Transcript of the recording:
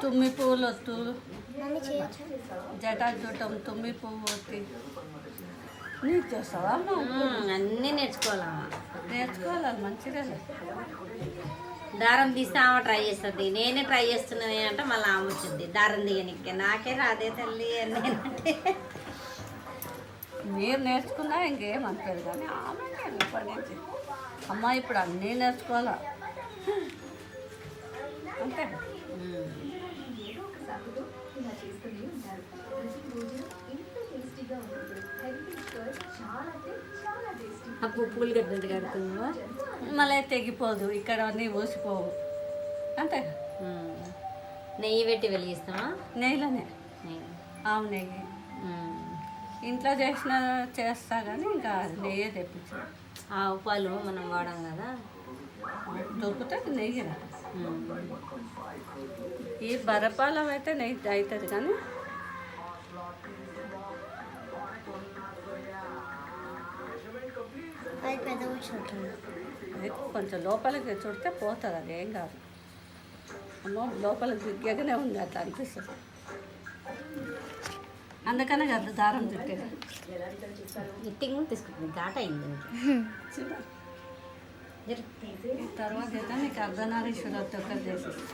తుమ్మి పువ్వులు ఒత్తు, జటా చుట్టం, తుమ్మి పువ్వు ఒత్తి నీకు చేస్తావా? అన్నీ నేర్చుకోవాలా? నేర్చుకోవాలి, మంచిదే. దారం తీస్తే ఆమె ట్రై చేస్తుంది, నేనే ట్రై చేస్తున్నది అంటే మళ్ళీ ఆమె వచ్చింది దారం తీయనికి. నాకే రాదే తల్లి అని నేనంటే. మీరు నేర్చుకున్నా ఇంకేం అనిపేది, కానీ ఆమె ఇప్పటి నుంచి అమ్మ ఇప్పుడు అన్నీ నేర్చుకోవాలా అంతే. అప్పుడు పూలు కట్టినట్టు కడుతున్నావా? మళ్ళీ తెగిపోదు, ఇక్కడ అన్నీ ఊసిపోవు అంతే. నెయ్యి పెట్టి వెలిగిస్తావా? నెయ్యిలోనే, ఆవు నెయ్యి. ఇంట్లో చేస్తా కానీ ఇంకా నెయ్యే తెప్పించు. ఆవు పాలు మనం వాడాం కదా, దొరికితే నెయ్యి. ఈ బరపాలం అయితే నెయ్యి అవుతుంది, కానీ కొంచెం లోపలికి చుడితే పోతుంది, అది ఏం కాదు. అమ్మో లోపలికి దిగ్గగానే ఉంది, అట్లా అనిపిస్తుంది. అందుకనే కదా దారం చుట్టేది. ఇట్టింగ్ తీసుకుంటుంది, ఘాట అయింది. తర్వాత అయితే నీకు అర్ధనారీశ్వర ఒక్కరు చేసి